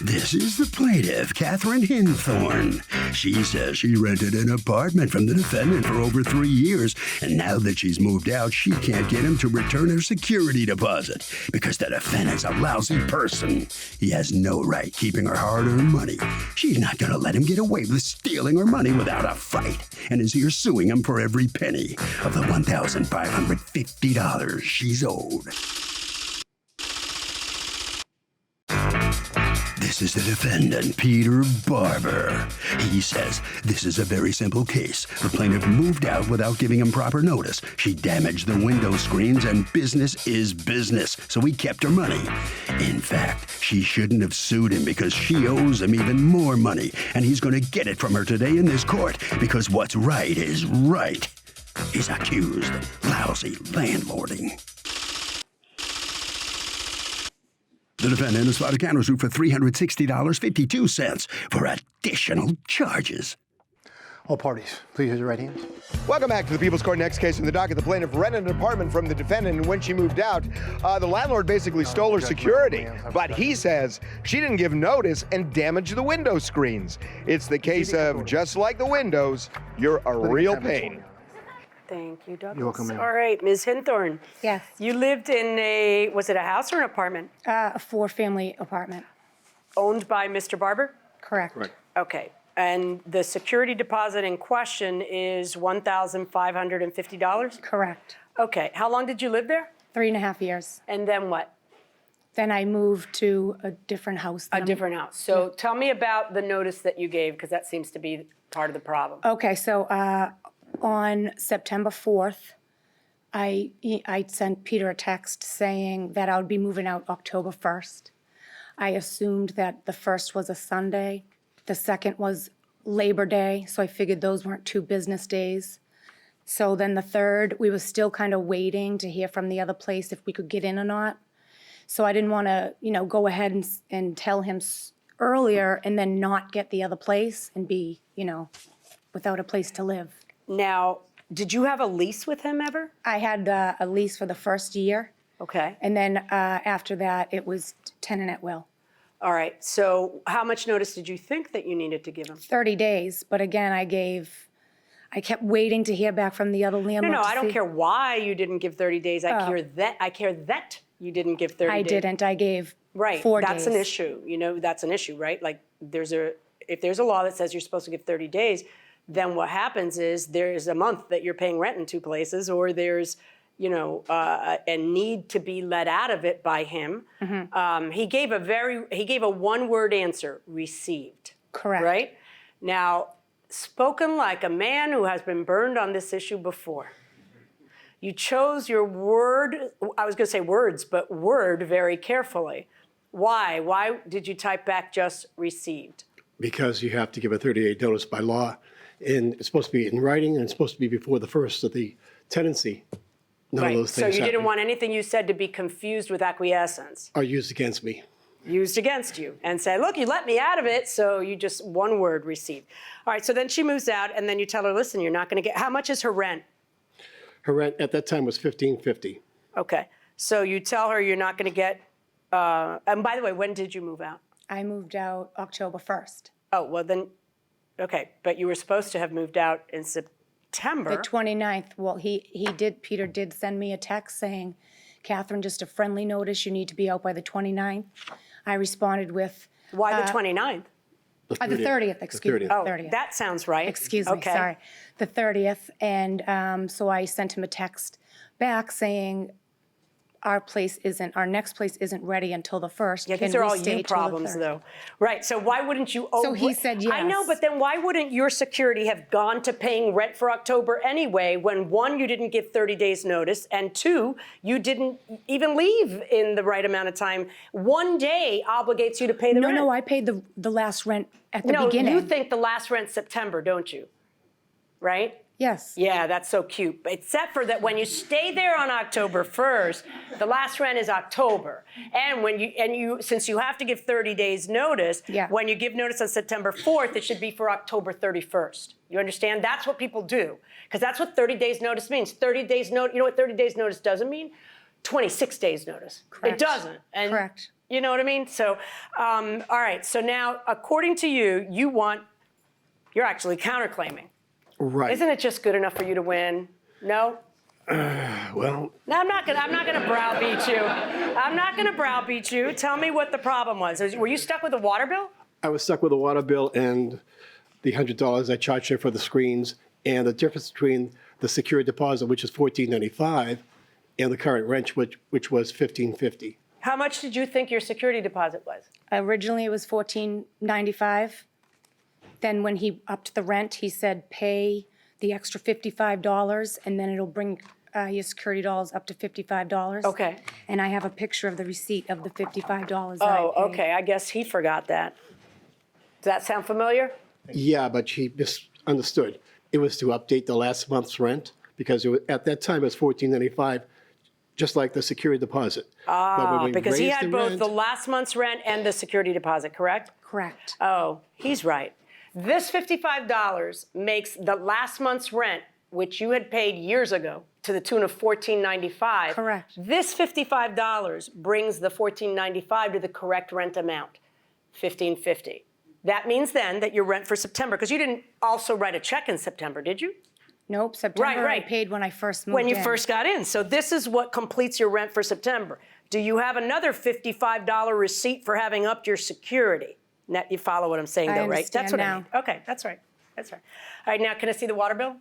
This is the plaintiff, Catherine Hinthorn. She says she rented an apartment from the defendant for over 3 years, and now that she's moved out, she can't get him to return her security deposit because the defendant's a lousy person. He has no right keeping her hard-earned money. She's not going to let him get away with stealing her money without a fight, and is here suing him for every penny of the $1,550 she's owed. This is the defendant, Peter Barber. He says this is a very simple case. The plaintiff moved out without giving him proper notice. She damaged the window screens, and business is business, so he kept her money. In fact, she shouldn't have sued him because she owes him even more money, and he's going to get it from her today in this court because what's right is right. He's accused of lousy landlording. The defendant has filed a countersuit for $360.52 for additional charges. All parties, please raise your right hands. Welcome back to the People's Court. Next case in the docket, the plaintiff rented an apartment from the defendant, and when she moved out, the landlord basically stole her security. But he says she didn't give notice and damaged the window screens. It's the case of just like the windows, you're a real pain. Thank you, Douglas. You're welcome, ma'am. All right, Ms. Hinthorn. Yes. You lived in was it a house or an apartment? A 4-family apartment. Owned by Mr. Barber? Correct. Okay. And the security deposit in question is $1,550? Correct. Okay. How long did you live there? 3.5 years. And then what? Then I moved to a different house. A different house. So tell me about the notice that you gave, because that seems to be part of the problem. Okay, so on September 4th, I sent Peter a text saying that I would be moving out October 1st. I assumed that the 1st was a Sunday, the 2nd was Labor Day, so I figured those weren't 2 business days. So then the 3rd, we were still kind of waiting to hear from the other place if we could get in or not. So I didn't want to, go ahead and tell him earlier and then not get the other place and be, without a place to live. Now, did you have a lease with him ever? I had a lease for the first year. Okay. And then after that, it was tenant at will. All right. So how much notice did you think that you needed to give him? 30 days. But again, I kept waiting to hear back from the other landlord. No, I don't care why you didn't give 30 days. I care that you didn't give 30 days. I didn't. I gave 4 days. That's an issue. That's an issue, right? Like if there's a law that says you're supposed to give 30 days, then what happens is there's a month that you're paying rent in 2 places, or there's, a need to be let out of it by him. Mm-hmm. He gave a 1-word answer: received. Correct. Right? Now, spoken like a man who has been burned on this issue before. You chose your word, I was going to say words, but word very carefully. Why? Why did you type back just received? Because you have to give a 30-day notice by law, and it's supposed to be in writing, and it's supposed to be before the 1st of the tenancy. None of those things So you didn't want anything you said to be confused with acquiescence. are used against me. Used against you, and say, look, you let me out of it, so you just 1 word received. All right, so then she moves out, and then you tell her, listen, you're not going to get, how much is her rent? Her rent at that time was $1,550. Okay, so you tell her you're not going to get, and by the way, when did you move out? I moved out October 1st. Oh, well then, okay, but you were supposed to have moved out in September. The 29th, well, Peter did send me a text saying, Catherine, just a friendly notice, you need to be out by the 29th. I responded with... Why the 29th? The 30th, excuse me. Oh, 30th. that sounds right. Excuse me, Okay. sorry. The 30th, and so I sent him a text back saying, our next place isn't ready until the 1st. Yeah, these Can are we all stay you till the problems, 3rd? though. Right, so why wouldn't you... So he said yes. I know, but then why wouldn't your security have gone to paying rent for October anyway when, 1, you didn't give 30 days notice, and 2, you didn't even leave in the right amount of time? 1 day obligates you to pay the rent. No, I paid the last rent at the beginning. No, you think the last rent's September, don't you? Right? Yes. Yeah, that's so cute. Except for that when you stay there on October 1st, the last rent is October. And since you have to give 30 days notice, when you give notice on September 4th, it should be for October 31st. You understand? That's what people do. Because that's what 30 days notice means. 30 days notice, you know what 30 days notice doesn't mean? 26 days notice. Correct. It doesn't. And Correct. You know what I mean? So, all right. So now, according to you, you're actually counterclaiming. Right. Isn't it just good enough for you to win? No? Well, No, I'm not gonna browbeat you. I'm not gonna browbeat you. Tell me what the problem was. Were you stuck with a water bill? I was stuck with a water bill and the $100 I charged her for the screens, and the difference between the security deposit, which is $14.95, and the current rent, which was $15.50. How much did you think your security deposit was? Originally, it was $14.95. Then when he upped the rent, he said, pay the extra $55, and then it'll bring your security dollars up to $55. Okay. And I have a picture of the receipt of the $55 that Oh, I paid. okay. I guess he forgot that. Does that sound familiar? Yeah, but she misunderstood. It was to update the last month's rent, because at that time it was $14.95, just like the security deposit. Because he had both the last month's rent and the security deposit, correct? Correct. Oh, he's right. This $55 makes the last month's rent, which you had paid years ago, to the tune of $14.95. Correct. This $55 brings the $14.95 to the correct rent amount, $15.50. That means then that your rent for September, because you didn't also write a check in September, did you? Nope, September right. I paid when I first moved in. When you first got in. So this is what completes your rent for September. Do you have another $55 receipt for having upped your security? Now, you follow what I'm saying, though, right? That's what I mean. Okay, that's right. That's right. All right, now can I see the water bill?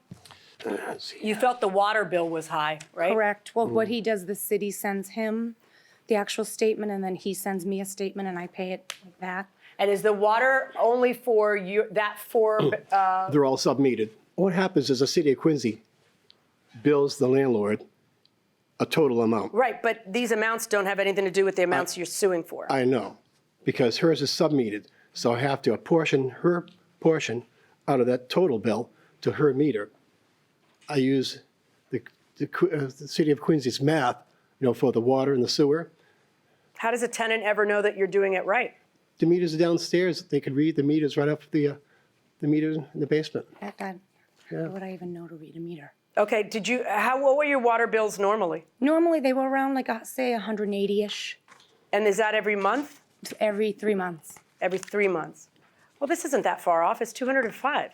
You felt the water bill was high, right? Correct. Well, what he does, the city sends him the actual statement, and then he sends me a statement, and I pay it like that. And is the water only for you, They're all submetered. What happens is the city of Quincy bills the landlord a total amount. Right, but these amounts don't have anything to do with the amounts you're suing for. I know, because hers is submetered, so I have to apportion her portion out of that total bill to her meter. I use the city of Quincy's math, for the water and the sewer. How does a tenant ever know that you're doing it right? The meters are downstairs. They could read the meters right off the meters in the basement. How would I even know to read a meter? Okay, what were your water bills normally? Normally, they were around, say, 180-ish And is that every month? every 3 months. Every 3 months. Well, this isn't that far off. It's $205.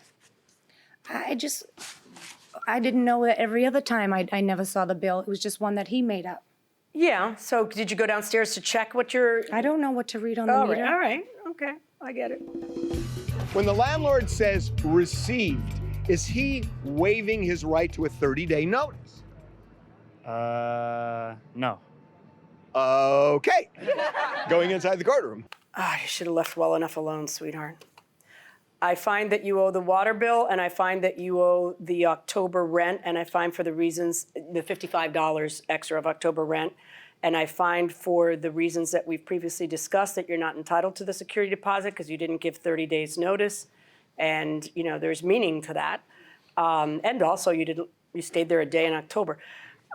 I didn't know that every other time I never saw the bill. It was just one that he made up. Yeah, so did you go downstairs to check what your... I don't know what to read on the meter. All right, okay, I get it. When the landlord says received, is he waiving his right to a 30-day notice? No. Okay. Going inside the courtroom. You should have left well enough alone, sweetheart. I find that you owe the water bill, and I find that you owe the October rent, and I find for the reasons, the $55 extra of October rent, and I find for the reasons that we've previously discussed that you're not entitled to the security deposit because you didn't give 30 days notice, and there's meaning to that. And also you stayed there a day in October.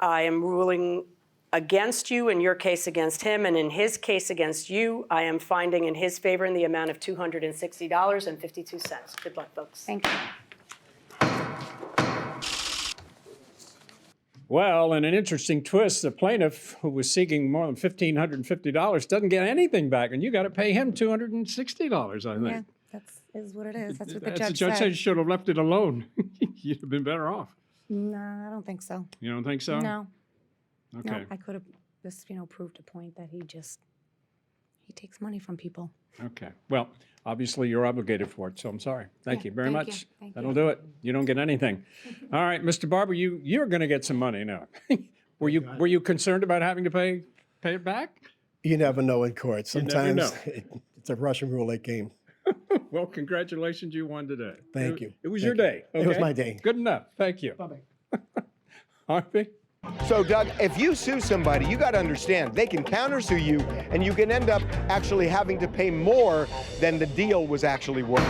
I am ruling against you in your case against him, and in his case against you, I am finding in his favor in the amount of $260.52. Good luck, folks. Thank you. Well, in an interesting twist, the plaintiff, who was seeking more than $1,550, doesn't get anything back, and you got to pay him $260, I think. Yeah, that is what it is. That's what the As judge the judge said. said, you should have left it alone. You'd have been better off. No, I don't think so. You don't think so? No. Okay. No, I could have just, proved a point that he takes money from people. Okay. Well, obviously you're obligated for it, so I'm sorry. Thank you very thank much. you. Thank That'll you. do it. You don't get anything. All right, Mr. Barber, you're going to get some money now. Were you concerned about having to pay it back? You never know in court. never Sometimes know. It's a Russian roulette game. Well, congratulations, you won today. Thank you. It was Thank your you. day. It was okay? my day. Good enough. Thank you. Bye-bye. Harvey? So, Doug, if you sue somebody, you got to understand they can countersue you, and you can end up actually having to pay more than the deal was actually worth.